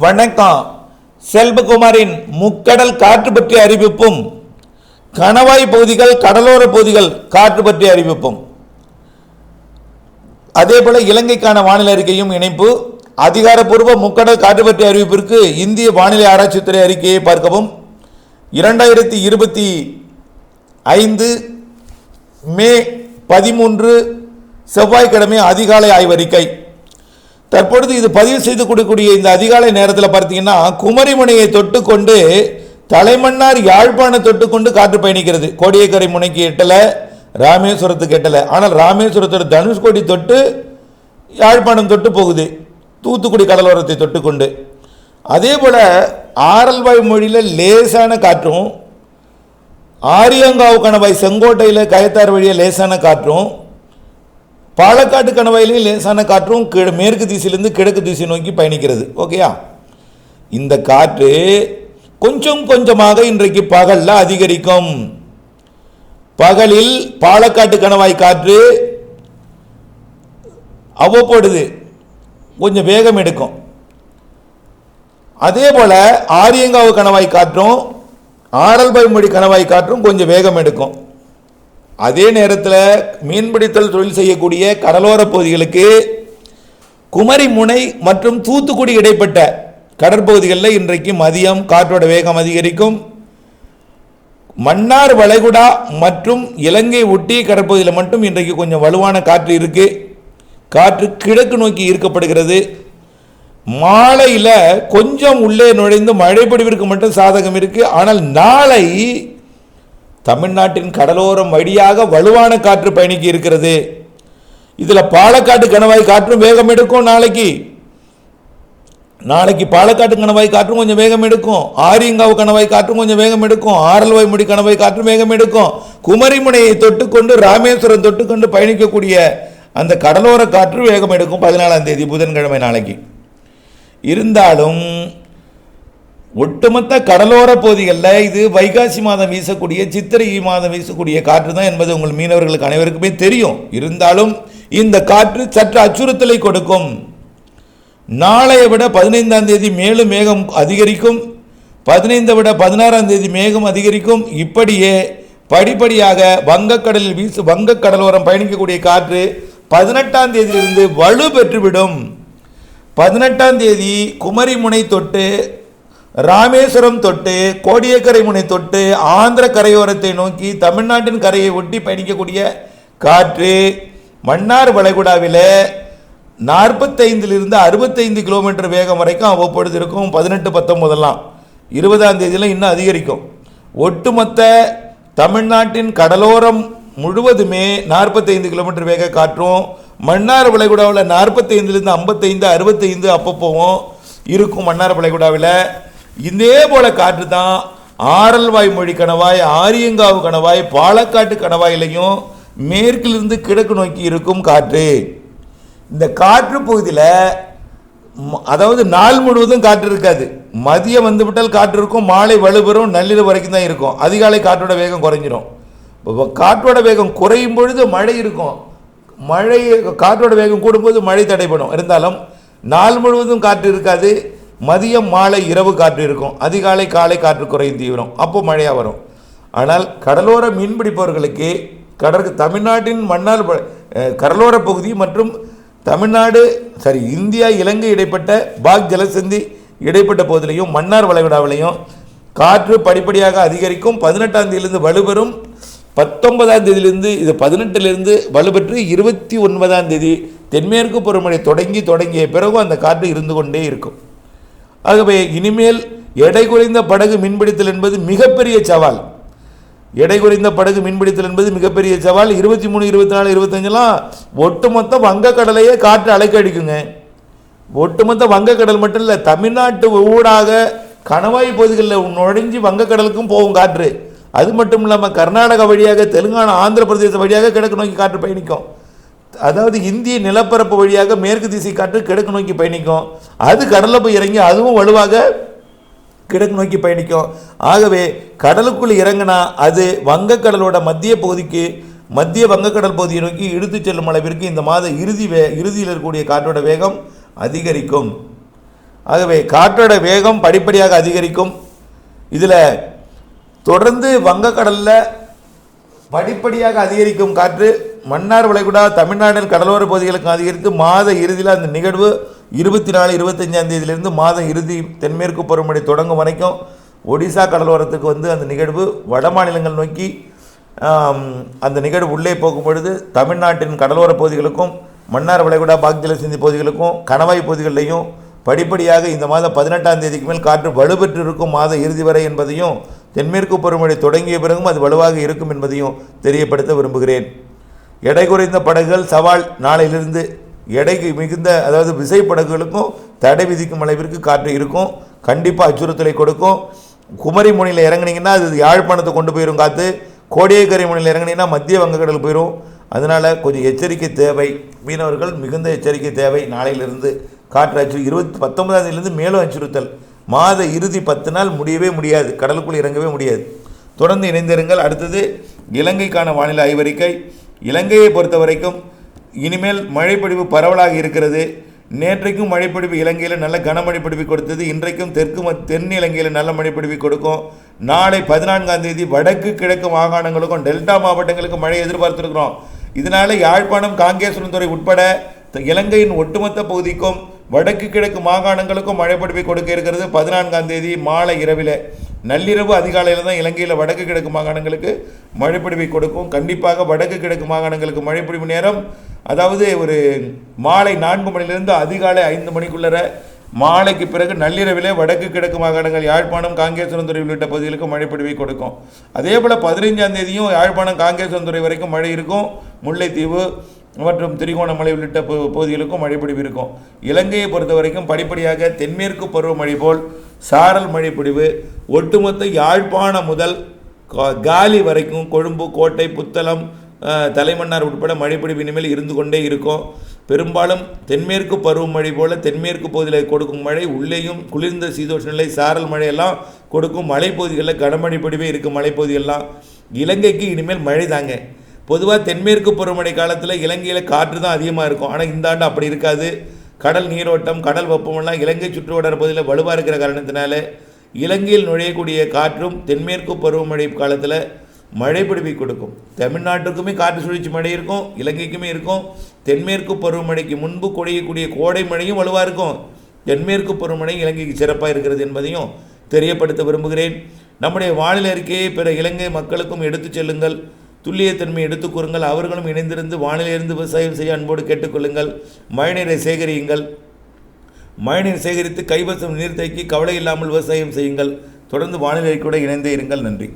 வணக்கம். செல்வகுமாரின் முக்கடல் காற்று பற்றிய அறிவிப்பும், கணவாய் பகுதிகள், கடலோர பகுதிகள் காற்று பற்றிய அறிவிப்பும், அதேபோல இலங்கைக்கான வானிலை அறிக்கையும் இணைப்பு. அதிகாரப்பூர்வ முக்கடல் காற்று பற்றிய அறிவிப்பிற்கு இந்திய வானிலை ஆராய்ச்சித்துறை அறிக்கையை பார்க்கவும். 2025 மே 13 செவ்வாய்க்கிழமை அதிகாலை ஆய்வறிக்கை. தற்பொழுது இது பதிவு செய்து கொடுக்கக்கூடிய இந்த அதிகாலை நேரத்தில் பார்த்தீங்கன்னா, குமரிமுனையை தொட்டுக்கொண்டு தலைமன்னார் யாழ்ப்பாண தொட்டுக்கொண்டு காற்று பயணிக்கிறது. கோடியக்கரை முனைக்கு எட்டலை, ராமேஸ்வரத்துக்கு எட்டலை. ஆனால் ராமேஸ்வரத்தோட தனுஷ்கோடி தொட்டு யாழ்ப்பாணம் தொட்டு போகுது, தூத்துக்குடி கடலோரத்தை தொட்டுக்கொண்டு. அதே போல் ஆரல்வாய் மொழியில் லேசான காற்றும், ஆரியங்காவு கணவாய் செங்கோட்டையில் கயத்தார் வழியாக லேசான காற்றும், பாலக்காட்டு கணவாயிலையும் லேசான காற்றும் மேற்கு திசையிலிருந்து கிழக்கு திசை நோக்கி பயணிக்கிறது. ஓகேயா? இந்த காற்று கொஞ்சம் கொஞ்சமாக இன்றைக்கு பகலில் அதிகரிக்கும். பகலில் பாலக்காட்டு கணவாய் காற்று அவ்வப்பொழுது கொஞ்சம் வேகம் எடுக்கும். அதே போல ஆரியங்காவு கணவாய் காற்றும் ஆரல்பாய்மொழி கணவாய் காற்றும் கொஞ்சம் வேகம் எடுக்கும். அதே நேரத்தில் மீன்பிடித்தல் தொழில் செய்யக்கூடிய கடலோர பகுதிகளுக்கு குமரிமுனை மற்றும் தூத்துக்குடி இடைப்பட்ட கடற்பகுதிகளில் இன்றைக்கு மதியம் காற்றோட வேகம் அதிகரிக்கும். மன்னார் வளைகுடா மற்றும் இலங்கை ஒட்டிய கடற்பகுதியில் மட்டும் இன்றைக்கு கொஞ்சம் வலுவான காற்று இருக்கு. காற்று கிழக்கு நோக்கி ஈர்க்கப்படுகிறது. மாலையில் கொஞ்சம் உள்ளே நுழைந்து மழைப்பொழிவிற்கு மட்டும் சாதகம் இருக்கு. ஆனால் நாளை தமிழ்நாட்டின் கடலோரம் வழியாக வலுவான காற்று பயணிக்க இருக்கிறது. இதில் பாலக்காட்டு கணவாய் காற்றும் வேகம் எடுக்கும். நாளைக்கு பாலக்காட்டு கணவாய் காற்றும் கொஞ்சம் வேகம் எடுக்கும். ஆரியங்காவு கணவாய் காற்றும் கொஞ்சம் வேகம் எடுக்கும். ஆரல்வாய்மொழி கணவாய் காற்றும் வேகம் எடுக்கும். குமரிமுனையை தொட்டுக்கொண்டு ராமேஸ்வரம் தொட்டுக்கொண்டு பயணிக்கக்கூடிய அந்த கடலோர காற்று வேகம் எடுக்கும் 14ஆம் தேதி புதன்கிழமை நாளைக்கு. இருந்தாலும் ஒட்டுமொத்த கடலோர பகுதிகளில் இது வைகாசி மாதம் வீசக்கூடிய, சித்திரை மாதம் வீசக்கூடிய காற்று தான் என்பது உங்கள் மீனவர்களுக்கு அனைவருக்குமே தெரியும். இருந்தாலும் இந்த காற்று சற்று அச்சுறுத்தலை கொடுக்கும். நாளையை விட 15ஆம் தேதி மேலும் மேகம் அதிகரிக்கும். 15 விட 16ஆம் தேதி மேகம் அதிகரிக்கும். இப்படியே படிப்படியாக வங்கக்கடலில் வங்கக்கடலோரம் பயணிக்கக்கூடிய காற்று 18ஆம் தேதியிலிருந்து வலு பெற்றுவிடும். 18ஆம் தேதி குமரிமுனை தொட்டு ராமேஸ்வரம் தொட்டு கோடியக்கரை முனை தொட்டு ஆந்திர கரையோரத்தை நோக்கி தமிழ்நாட்டின் கரையை ஒட்டி பயணிக்கக்கூடிய காற்று மன்னார் வளைகுடாவில் 45 65 கிலோமீட்டர் வேகம் வரைக்கும் அவ்வப்பொழுது இருக்கும். 18 19 20ஆம் தேதியில் இன்னும் அதிகரிக்கும். ஒட்டுமொத்த தமிழ்நாட்டின் கடலோரம் முழுவதுமே 45 கிலோமீட்டர் வேக காற்றும், மன்னார் வளைகுடாவில் 45 55 65 அப்பப்போவும் இருக்கும். மன்னார் வளைகுடாவில் இதே போல காற்று தான் ஆரல்வாய்மொழி கணவாய், ஆரியங்காவு கணவாய், பாலக்காட்டு கணவாயிலையும் மேற்கிலிருந்து கிழக்கு நோக்கி இருக்கும் காற்று. இந்த காற்று பகுதியில் அதாவது நாள் முழுவதும் காற்று இருக்காது. மதியம் வந்துவிட்டால் காற்று இருக்கும். மாலை வலுப்பெறும். நள்ளிரவு வரைக்கும் தான் இருக்கும். அதிகாலை காற்றோட வேகம் குறைஞ்சிரும். காற்றோட வேகம் குறையும் பொழுது மழை இருக்கும். காற்றோட வேகம் கூடும்போது மழை தடைப்படும். இருந்தாலும் நாள் முழுவதும் காற்று இருக்காது. மதியம் மாலை இரவு காற்று இருக்கும். அதிகாலை காலை காற்று குறையும் தீவிரம். அப்போ மழையாக வரும். ஆனால் கடலோர மீன்பிடிப்பவர்களுக்கு தமிழ்நாட்டின் மன்னார் கடலோர பகுதி மற்றும் இந்தியா இலங்கை இடைப்பட்ட பாக் ஜலசந்தி இடைப்பட்ட பகுதியிலையும் மன்னார் வளைகுடாவிலையும் காற்று படிப்படியாக அதிகரிக்கும். 18ஆம் தேதியிலிருந்து வலுப்பெறும். 19ஆம் தேதியிலிருந்து இது 18லிருந்து வலுப்பெற்று 29ஆம் தேதி தென்மேற்கு பருவமழை தொடங்கிய பிறகு அந்த காற்று இருந்து கொண்டே இருக்கும். ஆகவே இனிமேல் எடை குறைந்த படகு மீன்பிடித்தல் என்பது மிகப்பெரிய சவால். எடை குறைந்த படகு மீன்பிடித்தல் என்பது மிகப்பெரிய சவால். 23 24 25 ஒட்டுமொத்த வங்கக்கடலையே காற்று அலைக்கடிக்குங்க. ஒட்டுமொத்த வங்கக்கடல் மட்டும் இல்லை, தமிழ்நாட்டு ஊடாக கணவாய் பகுதிகளில் நுழைஞ்சு வங்கக்கடலுக்கும் போகும் காற்று. அது மட்டும் இல்லாமல் கர்நாடகா வழியாக, தெலுங்கானா, ஆந்திர பிரதேச வழியாக கிழக்கு நோக்கி காற்று பயணிக்கும். அதாவது இந்திய நிலப்பரப்பு வழியாக மேற்கு திசை காற்று கிழக்கு நோக்கி பயணிக்கும். அது கடலில் போய் இறங்கி அதுவும் வலுவாக கிழக்கு நோக்கி பயணிக்கும். ஆகவே கடலுக்குள் இறங்கினா அது வங்கக்கடலோட மத்திய வங்கக்கடல் பகுதியை நோக்கி இழுத்து செல்லும் அளவிற்கு இந்த மாத இறுதியில் இருக்கக்கூடிய காற்றோட வேகம் அதிகரிக்கும். ஆகவே காற்றோட வேகம் படிப்படியாக அதிகரிக்கும். இதில் தொடர்ந்து வங்கக்கடலில் படிப்படியாக அதிகரிக்கும் காற்று மன்னார் வளைகுடா தமிழ்நாட்டின் கடலோர பகுதிகளுக்கு அதிகரித்து மாத இறுதியில் அந்த நிகழ்வு 24, 25ஆம் தேதியிலிருந்து மாத இறுதி தென்மேற்கு பருவமழை தொடங்கும் வரைக்கும் ஒடிசா கடலோரத்துக்கு அந்த நிகழ்வு வட மாநிலங்கள் நோக்கி அந்த நிகழ்வு உள்ளே போகும் பொழுது தமிழ்நாட்டின் கடலோர பகுதிகளுக்கும் மன்னார் வளைகுடா பாக்ஜல சிந்தி பகுதிகளுக்கும் கணவாய் பகுதிகளிலையும் படிப்படியாக இந்த மாதம் 18ஆம் தேதிக்கு மேல் காற்று வலுப்பெற்று இருக்கும் மாத இறுதி வரை என்பதையும் தென்மேற்கு பருவமழை தொடங்கிய பிறகும் அது வலுவாக இருக்கும் என்பதையும் தெரியப்படுத்த விரும்புகிறேன். எடை குறைந்த படகுகள் சவால். நாளையிலிருந்து எடைக்கு மிகுந்த அதாவது விசை படகுகளுக்கும் தடை விதிக்கும் அளவிற்கு காற்று இருக்கும். கண்டிப்பாக அச்சுறுத்தலை கொடுக்கும். குமரி முனையில் இறங்குனீங்கன்னா அது யாழ்ப்பாணத்தை கொண்டு போயிடும் காற்று. கோடியக்கரை முனையில் இறங்குனீங்கன்னா மத்திய வங்கக்கடல் போயிடும். அதனால் கொஞ்சம் எச்சரிக்கை தேவை. மீனவர்கள் மிகுந்த எச்சரிக்கை தேவை. நாளையிலிருந்து காற்று 19ஆம் தேதியிலிருந்து மேலும் அச்சுறுத்தல். மாத இறுதி 10 நாள் முடியவே முடியாது, கடலுக்குள் இறங்கவே முடியாது. தொடர்ந்து இணைந்திருங்கள். அடுத்தது இலங்கைக்கான வானிலை ஆய்வறிக்கை. இலங்கையை பொறுத்த வரைக்கும் இனிமேல் மழைப்பொழிவு பரவலாக இருக்கிறது. நேற்றைக்கும் மழைப்பொழிவு இலங்கையில் நல்ல கனமழைப்பொழிவு கொடுத்தது. இன்றைக்கும் தென் இலங்கையில் நல்ல மழைப்பொழிவு கொடுக்கும். நாளை 14ஆம் தேதி வடக்கு கிழக்கு மாகாணங்களுக்கும் டெல்டா மாவட்டங்களுக்கும் மழை எதிர்பார்த்துருக்கிறோம். இதனால் யாழ்ப்பாணம் காங்கேசன்துறை உட்பட இலங்கையின் ஒட்டுமொத்த பகுதிக்கும் வடக்கு கிழக்கு மாகாணங்களுக்கும் மழைப்பொழிவை கொடுக்க இருக்கிறது. 14ஆம் தேதி மாலை இரவில் நள்ளிரவு அதிகாலையில் தான் இலங்கையில் வடக்கு கிழக்கு மாகாணங்களுக்கு மழைப்பொழிவை கொடுக்கும். கண்டிப்பாக வடக்கு கிழக்கு மாகாணங்களுக்கு மழைப்பொழிவு நேரம் அதாவது ஒரு மாலை 4 மணிலிருந்து அதிகாலை 5 மணிக்குள்ளர மாலைக்கு பிறகு நள்ளிரவிலே வடக்கு கிழக்கு மாகாணங்கள் யாழ்ப்பாணம் காங்கேசன்துறை உள்ளிட்ட பகுதிகளுக்கு மழைப்பொழிவை கொடுக்கும். அதே போல் 15ஆம் தேதியும் யாழ்ப்பாணம் காங்கேசன்துறை வரைக்கும் மழை இருக்கும். முல்லைத்தீவு மற்றும் திரிகோணமலை உள்ளிட்ட பகுதிகளுக்கும் மழைப்பொழிவு இருக்கும். இலங்கையை பொறுத்த வரைக்கும் படிப்படியாக தென்மேற்கு பருவமழை போல் சாரல் மழைப்பொழிவு ஒட்டுமொத்த யாழ்ப்பாணம் முதல் காலி வரைக்கும் கொழும்பு, கோட்டை, புத்தளம், தலைமன்னார் உட்பட மழைப்பொழிவு இனிமேல் இருந்து கொண்டே இருக்கும். பெரும்பாலும் தென்மேற்கு பருவமழை போல் தென்மேற்கு பகுதியில் கொடுக்கும் மழை உள்ளேயும் குளிர்ந்த சீதோஷ நிலை சாரல் மழையெல்லாம் கொடுக்கும். மலைப்பகுதிகளில் கனமழை பொழிவே இருக்கும். மலைப்பகுதியெல்லாம் இலங்கைக்கு இனிமேல் மழை தாங்க. பொதுவாக தென்மேற்கு பருவமழை காலத்தில் இலங்கையில் காற்று தான் அதிகமாக இருக்கும். ஆனால் இந்த ஆண்டு அப்படி இருக்காது. கடல் நீரோட்டம், கடல் வெப்பமெல்லாம் இலங்கை சுற்றுவட்டார பகுதியில் வலுவாக இருக்கிற காரணத்தினால இலங்கையில் நுழையக்கூடிய காற்றும் தென்மேற்கு பருவமழை காலத்தில் மழைப்பொழிவை கொடுக்கும். தமிழ்நாட்டுக்குமே காற்று சுழற்சி மழை இருக்கும், இலங்கைக்குமே இருக்கும். தென்மேற்கு பருவமழைக்கு முன்பு கொடையக்கூடிய கோடை மழையும் வலுவாக இருக்கும். தென்மேற்கு பருவமழை இலங்கைக்கு சிறப்பாக இருக்கிறது என்பதையும் தெரியப்படுத்த விரும்புகிறேன். நம்முடைய வானிலை அறிக்கையை பிற இலங்கை மக்களுக்கும் எடுத்துச் செல்லுங்கள். துல்லியத்தன்மை எடுத்துக் கூறுங்கள். அவர்களும் இணைந்திருந்து வானிலையிலிருந்து விவசாயம் செய்ய அன்போடு கேட்டுக்கொள்ளுங்கள். மழைநீரை சேகரியுங்கள். மழைநீர் சேகரித்து கைவசம் நீர் தேக்கி கவலை இல்லாமல் விவசாயம் செய்யுங்கள். தொடர்ந்து வானிலை கூட இணைந்தே இருங்கள். நன்றி.